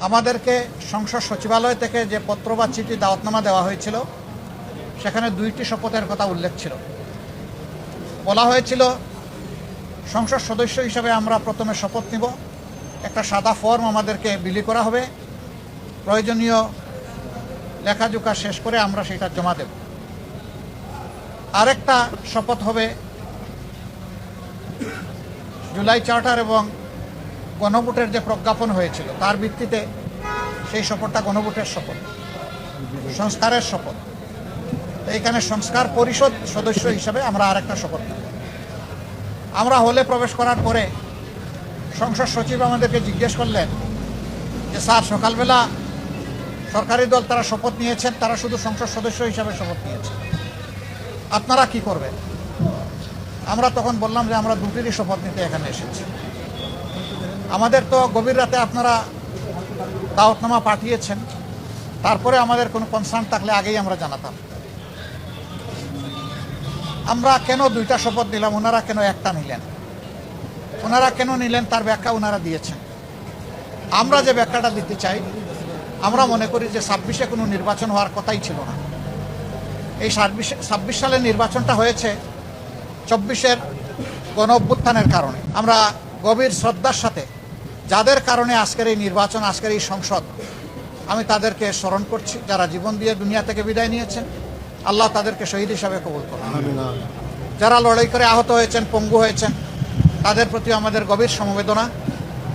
আমাদেরকে সংসদ সচিবালয় থেকে যে পত্র বা চিঠি দাওয়াতনামা দেওয়া হয়েছিল সেখানে দুইটি শপথের কথা উল্লেখ ছিল। বলা হয়েছিল সংসদ সদস্য হিসেবে আমরা প্রথমে শপথ নিব, একটা সাদা ফর্ম আমাদেরকে বিলি করা হবে, প্রয়োজনীয় লেখাজোখা শেষ করে আমরা সেটা জমা দেব। আরেকটা শপথ হবে জুলাই চার্টার এবং গণভোটের যে প্রজ্ঞাপন হয়েছিল তার ভিত্তিতে সেই শপথটা গণভোটের শপথ, সংস্কারের শপথ। এইখানে সংস্কার পরিষদ সদস্য হিসাবে আমরা আরেকটা শপথ নেব। আমরা হলে প্রবেশ করার পরে সংসদ সচিব আমাদেরকে জিজ্ঞেস করলেন যে স্যার, সকালবেলা সরকারি দল তারা শপথ নিয়েছেন, তারা শুধু সংসদ সদস্য হিসাবে শপথ নিয়েছেন, আপনারা কি করবেন? আমরা তখন বললাম যে আমরা দুটিরই শপথ নিতে এখানে এসেছি। আমাদের তো গভীর রাতে আপনারা দাওয়াতনামা পাঠিয়েছেন, তারপরে আমাদের কোনো কনসার্ন থাকলে আগেই আমরা জানাতাম। আমরা কেন দুইটা শপথ নিলাম, ওনারা কেন একটা নিলেন? ওনারা কেন নিলেন তার ব্যাখ্যা ওনারা দিয়েছেন। আমরা যে ব্যাখ্যাটা দিতে চাই, আমরা মনে করি যে 26-এ কোনো নির্বাচন হওয়ার কথাই ছিল না। এই 26 সালের নির্বাচনটা হয়েছে 24-এর গণ অভ্যুত্থানের কারণে। আমরা গভীর শ্রদ্ধার সাথে যাদের কারণে আজকের এই নির্বাচন, আজকের এই সংসদ, আমি তাদেরকে স্মরণ করছি, যারা জীবন দিয়ে দুনিয়া থেকে বিদায় নিয়েছেন, আল্লাহ তাদেরকে শহীদ হিসাবে কবুল করুন। যারা লড়াই করে আহত হয়েছেন, পঙ্গু হয়েছেন, তাদের প্রতি আমাদের গভীর সমবেদনা।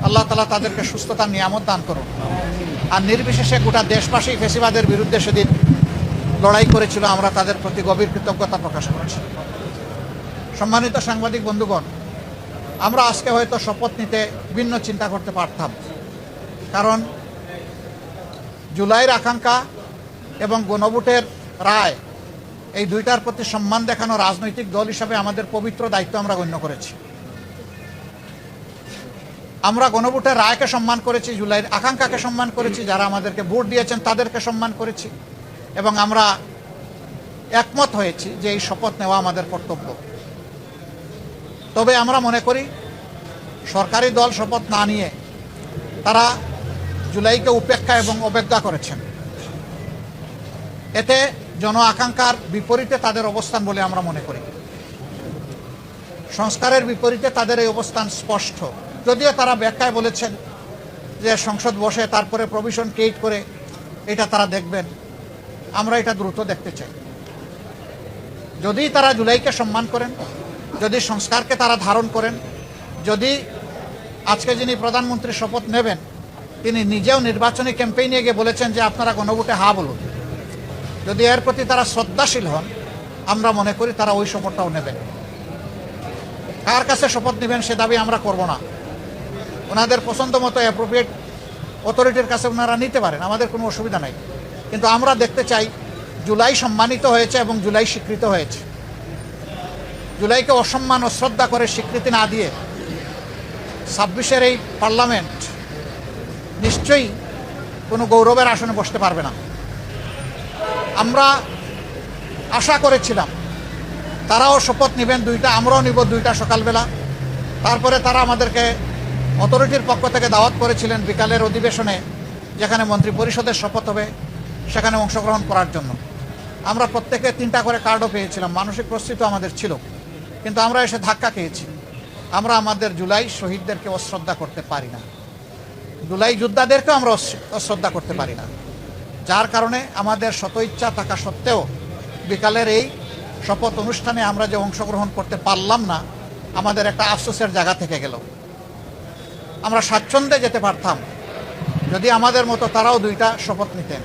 আল্লাহ তাআলা তাদেরকে সুস্থতার নিয়ামত দান করুন। আর নির্বিশেষে গোটা দেশবাসী ফেসিবাদের বিরুদ্ধে সেদিন লড়াই করেছিল, আমরা তাদের প্রতি গভীর কৃতজ্ঞতা প্রকাশ করছি। সম্মানিত সাংবাদিক বন্ধুগণ, আমরা আজকে হয়তো শপথ নিতে ভিন্ন চিন্তা করতে পারতাম, কারণ জুলাইয়ের আকাঙ্ক্ষা এবং গণভোটের রায়, এই দুইটার প্রতি সম্মান দেখানো রাজনৈতিক দল হিসাবে আমাদের পবিত্র দায়িত্ব আমরা গণ্য করেছি। আমরা গণভোটের রায়কে সম্মান করেছি, জুলাইয়ের আকাঙ্ক্ষাকে সম্মান করেছি, যারা আমাদেরকে ভোট দিয়েছেন তাদেরকে সম্মান করেছি, এবং আমরা একমত হয়েছি যে এই শপথ নেওয়া আমাদের কর্তব্য। তবে আমরা মনে করি সরকারি দল শপথ না নিয়ে তারা জুলাইকে উপেক্ষা এবং অবজ্ঞা করেছেন। এতে জন আকাঙ্ক্ষার বিপরীতে তাদের অবস্থান বলে আমরা মনে করি। সংস্কারের বিপরীতে তাদের এই অবস্থান স্পষ্ট। যদিও তারা ব্যাখ্যায় বলেছেন যে সংসদ বসে তারপরে প্রভিশন ক্রিয়েট করে এটা তারা দেখবেন, আমরা এটা দ্রুত দেখতে চাই। যদি তারা জুলাইকে সম্মান করেন, যদি সংস্কারকে তারা ধারণ করেন, যদি আজকে যিনি প্রধানমন্ত্রী শপথ নেবেন তিনি নিজেও নির্বাচনী ক্যাম্পেইনে গিয়ে বলেছেন যে আপনারা গণভোটে হা বলুন, যদি এর প্রতি তারা শ্রদ্ধাশীল হন, আমরা মনে করি তারা ওই শপথটাও নেবেন। কার কাছে শপথ নেবেন সে দাবি আমরা করব না। ওনাদের পছন্দ মতো অ্যাপ্রোপ্রিয়েট অথরিটির কাছে ওনারা নিতে পারেন, আমাদের কোনো অসুবিধা নাই। কিন্তু আমরা দেখতে চাই জুলাই সম্মানিত হয়েছে এবং জুলাই স্বীকৃত হয়েছে। জুলাইকে অসম্মান অশ্রদ্ধা করে স্বীকৃতি না দিয়ে 26-এর এই পার্লামেন্ট নিশ্চয়ই কোনো গৌরবের আসনে বসতে পারবে না। আমরা আশা করেছিলাম তারাও শপথ নেবেন দুইটা, আমরাও নিব দুইটা সকালবেলা। তারপরে তারা আমাদেরকে অথরিটির পক্ষ থেকে দাওয়াত করেছিলেন বিকালের অধিবেশনে, যেখানে মন্ত্রী পরিষদের শপথ হবে, সেখানে অংশগ্রহণ করার জন্য। আমরা প্রত্যেকে 3টা করে কার্ডও পেয়েছিলাম, মানসিক প্রস্তুতি আমাদের ছিল, কিন্তু আমরা এসে ধাক্কা খেয়েছি। আমরা আমাদের জুলাই শহীদদেরকে অশ্রদ্ধা করতে পারি না, জুলাই যোদ্ধাদেরকেও আমরা অশ্রদ্ধা করতে পারি না, যার কারণে আমাদের শত ইচ্ছা থাকা সত্ত্বেও বিকালের এই শপথ অনুষ্ঠানে আমরা যে অংশগ্রহণ করতে পারলাম না, আমাদের একটা আফসোসের জায়গা থেকে গেল। আমরা স্বাচ্ছন্দ্যে যেতে পারতাম যদি আমাদের মতো তারাও 2টা শপথ নিতেন।